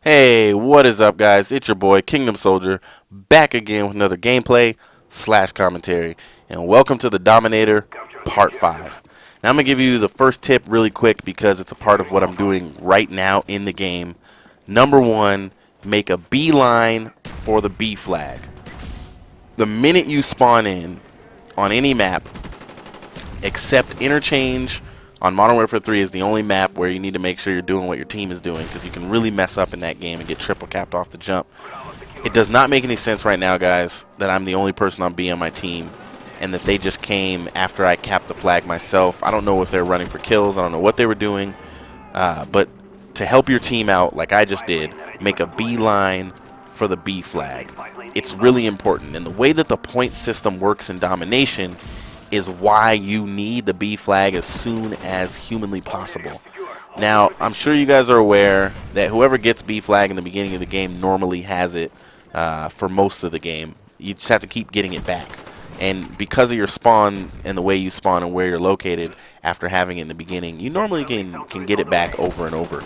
Hey, what is up, guys? It's your boy Kingdom Soldier, back again with another gameplay / commentary, and welcome to the Dominator Part 5. Now I'm going to give you the first tip really quick because it's a part of what I'm doing right now in the game. Number one, make a beeline for the B flag. The minute you spawn in on any map, except Interchange on Modern Warfare 3 is the only map where you need to make sure you're doing what your team is doing, because you can really mess up in that game and get triple capped off the jump. It does not make any sense right now, guys, that I'm the only person on B on my team and that they just came after I capped the flag myself. I don't know if they're running for kills. I don't know what they were doing. But to help your team out, like I just did, make a beeline for the B flag. It's really important. And the way that the point system works in Domination is why you need the B flag as soon as humanly possible. Now, I'm sure you guys are aware that whoever gets B flag in the beginning of the game normally has it for most of the game. You just have to keep getting it back. And because of your spawn and the way you spawn and where you're located after having it in the beginning, you normally can get it back over and over.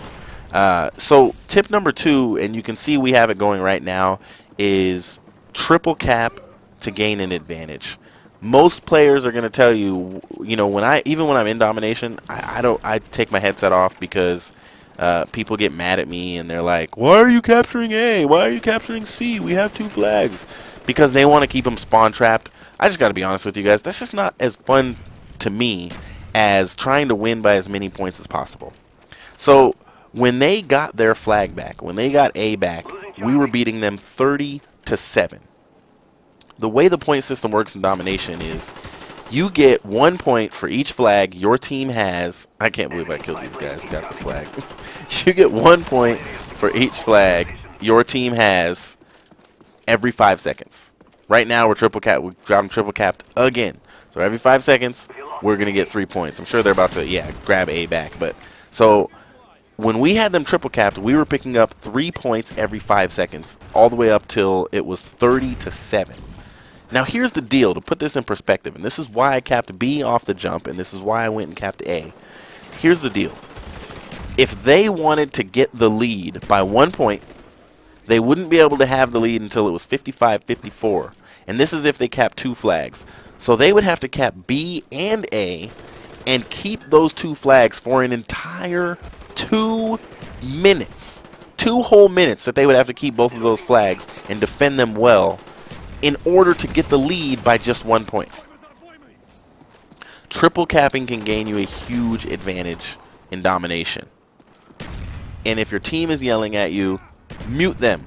So tip number 2, and you can see we have it going right now, is triple cap to gain an advantage. Most players are going to tell you, you know, even when I'm in Domination, I take my headset off because people get mad at me and they're like, why are you capturing A? Why are you capturing C? We have 2 flags. Because they want to keep them spawn trapped. I just got to be honest with you guys, that's just not as fun to me as trying to win by as many points as possible. So when they got their flag back, when they got A back, we were beating them 30-7. The way the point system works in Domination is you get 1 point for each flag your team has. I can't believe I killed these guys who got this flag. You get 1 point for each flag your team has every 5 seconds. Right now we're triple capped. We got them triple capped again. So every 5 seconds we're gonna get 3 points. I'm sure they're about to grab A back. But so when we had them triple capped, we were picking up 3 points every 5 seconds, all the way up till it was 30-7. Now here's the deal, to put this in perspective, and this is why I capped B off the jump, and this is why I went and capped A. Here's the deal. If they wanted to get the lead by 1 point, they wouldn't be able to have the lead until it was 55-54. And this is if they capped 2 flags. So they would have to cap B and A and keep those 2 flags for an entire 2 minutes. 2 whole minutes that they would have to keep both of those flags and defend them well in order to get the lead by just 1 point. Triple capping can gain you a huge advantage in Domination. And if your team is yelling at you, mute them.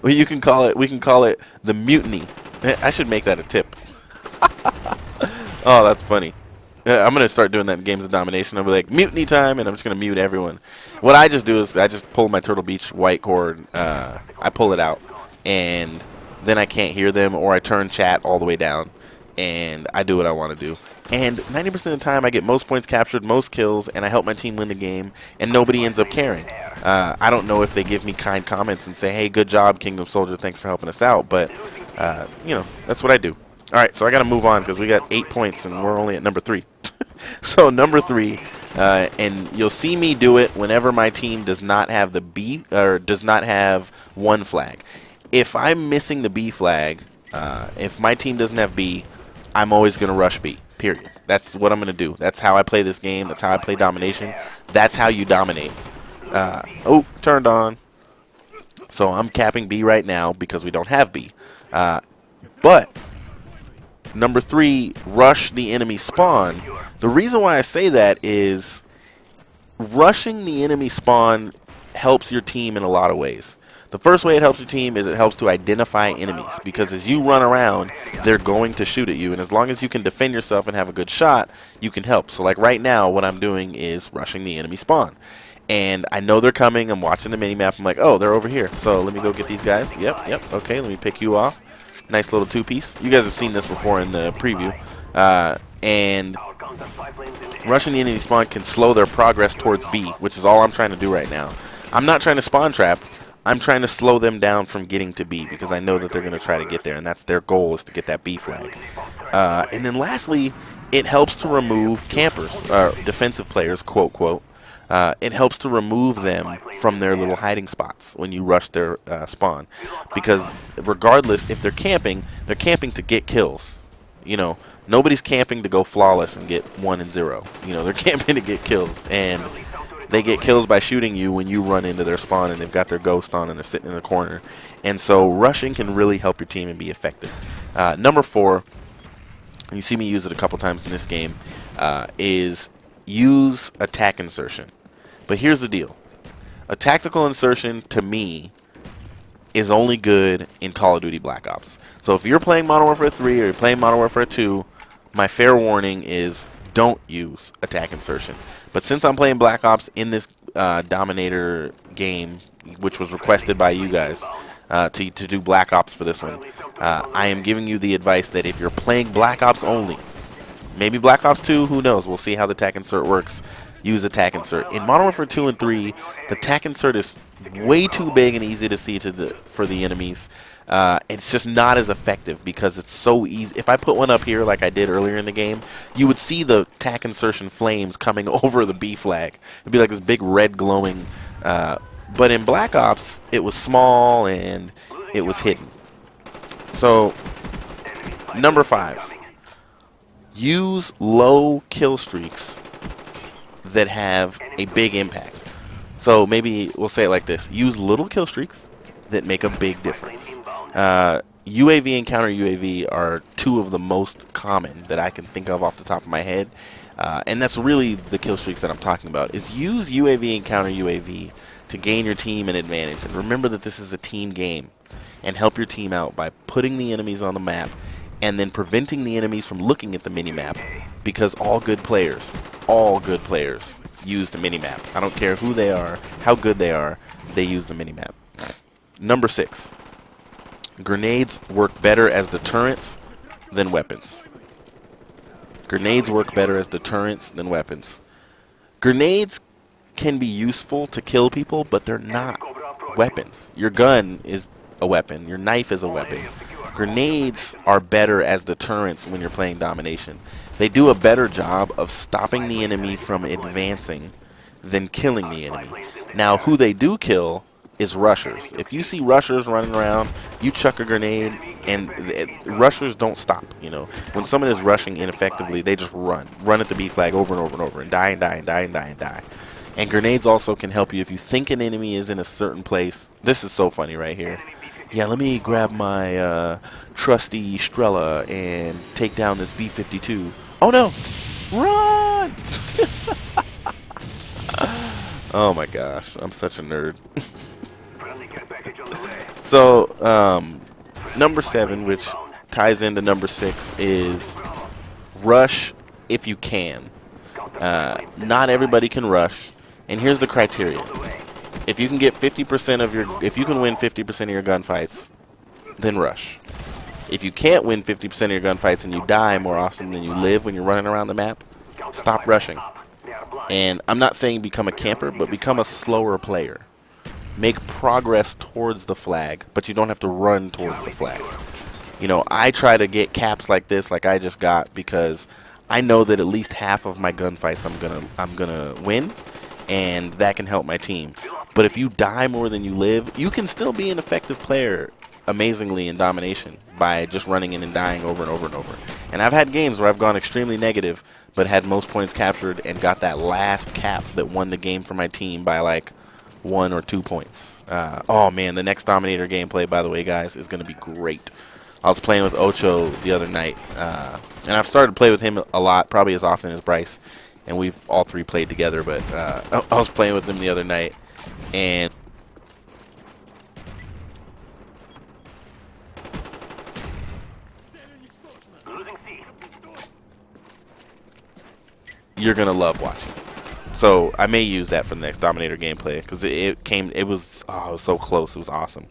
Well, we can call it the mutiny. I should make that a tip. Oh, that's funny. I'm going to start doing that in games of Domination. I'll be like, mutiny time, and I'm just going to mute everyone. What I just do is I just pull my Turtle Beach white cord. I pull it out, and then I can't hear them, or I turn chat all the way down, and I do what I want to do. And 90% of the time, I get most points captured, most kills, and I help my team win the game, and nobody ends up caring. I don't know if they give me kind comments and say, hey, good job, Kingdom Soldier, thanks for helping us out, but, you know, that's what I do. All right, so I got to move on because we got 8 points, and we're only at number 3. So number 3, and you'll see me do it whenever my team does not have the B, or does not have 1 flag. If I'm missing the B flag, if my team doesn't have B, I'm always going to rush B, period. That's what I'm going to do. That's how I play this game. That's how I play Domination. That's how you dominate. Oh, turned on. So I'm capping B right now because we don't have B. But number 3, rush the enemy spawn. The reason why I say that is rushing the enemy spawn helps your team in a lot of ways. The first way it helps your team is it helps to identify enemies, because as you run around, they're going to shoot at you, and as long as you can defend yourself and have a good shot, you can help. So like right now, what I'm doing is rushing the enemy spawn. And I know they're coming. I'm watching the minimap. I'm like, oh, they're over here. So let me go get these guys. Yep. Okay, let me pick you off. Nice little 2-piece. You guys have seen this before in the preview. And rushing the enemy spawn can slow their progress towards B, which is all I'm trying to do right now. I'm not trying to spawn trap. I'm trying to slow them down from getting to B because I know that they're going to try to get there, and that's their goal, is to get that B flag. And then lastly, it helps to remove campers, defensive players, quote, quote. It helps to remove them from their little hiding spots when you rush their spawn. Because regardless, if they're camping to get kills. You know, nobody's camping to go flawless and get 1 and 0. You know, they're camping to get kills. And they get kills by shooting you when you run into their spawn and they've got their ghost on and they're sitting in the corner. And so rushing can really help your team and be effective. Number 4, you see me use it a couple times in this game, is use a TAC insertion. But here's the deal. A tactical insertion, to me, is only good in Call of Duty Black Ops. So if you're playing Modern Warfare 3 or you're playing Modern Warfare 2, my fair warning is don't use a TAC insertion. But since I'm playing Black Ops in this Dominator game, which was requested by you guys to do Black Ops for this one, I am giving you the advice that if you're playing Black Ops only, maybe Black Ops 2, who knows, we'll see how the TAC insert works, use a TAC insert. In Modern Warfare 2 and 3, the TAC insert is way too big and easy to see for the enemies. It's just not as effective because it's so easy. If I put one up here like I did earlier in the game, you would see the TAC insertion flames coming over the B flag. It'd be like this big red glowing. But in Black Ops, it was small and it was hidden. So, number 5. Use low kill streaks that have a big impact. So maybe we'll say it like this. Use little kill streaks that make a big difference. UAV and counter UAV are 2 of the most common that I can think of off the top of my head. And that's really the kill streaks that I'm talking about. Is use UAV and counter UAV to gain your team an advantage. And remember that this is a team game. And help your team out by putting the enemies on the map and then preventing the enemies from looking at the minimap, because all good players use the minimap. I don't care who they are, how good they are, they use the minimap. Number 6. Grenades work better as deterrents than weapons. Grenades work better as deterrents than weapons. Grenades can be useful to kill people, but they're not weapons. Your gun is a weapon. Your knife is a weapon. Grenades are better as deterrents when you're playing Domination. They do a better job of stopping the enemy from advancing than killing the enemy. Now, who they do kill is rushers. If you see rushers running around, you chuck a grenade, and rushers don't stop. You know, when someone is rushing ineffectively, they just run at the B flag over and over and over, and die and die and die and die and die. And grenades also can help you if you think an enemy is in a certain place. This is so funny right here. Yeah, let me grab my trusty Strela and take down this B-52. Oh no! Run! Oh my gosh, I'm such a nerd. So, number 7, which ties into number 6, is rush if you can. Not everybody can rush, and here's the criteria. If you can get 50% of if you can win 50% of your gunfights, then rush. If you can't win 50% of your gunfights and you die more often than you live when you're running around the map, stop rushing. And I'm not saying become a camper, but become a slower player. Make progress towards the flag, but you don't have to run towards the flag. You know, I try to get caps like this, like I just got, because I know that at least half of my gunfights I'm gonna win, and that can help my team. But if you die more than you live, you can still be an effective player amazingly in Domination by just running in and dying over and over and over. And I've had games where I've gone extremely negative, but had most points captured and got that last cap that won the game for my team by like 1 or 2 points. Oh man, the next Dominator gameplay, by the way, guys, is going to be great. I was playing with Ocho the other night, and I've started to play with him a lot, probably as often as Bryce, and we've all 3 played together, but I was playing with him the other night, and you're going to love watching. So I may use that for the next Dominator gameplay, because it was so close. It was awesome.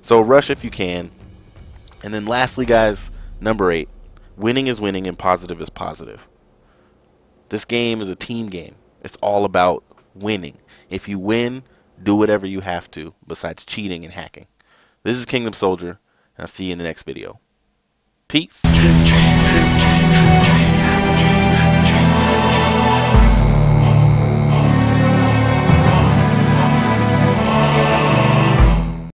So rush if you can. And then lastly, guys, number 8, winning is winning and positive is positive. This game is a team game. It's all about winning. If you win, Do whatever you have to besides cheating and hacking. This is Kingdom Soldier, and I'll see you in the next video. Peace.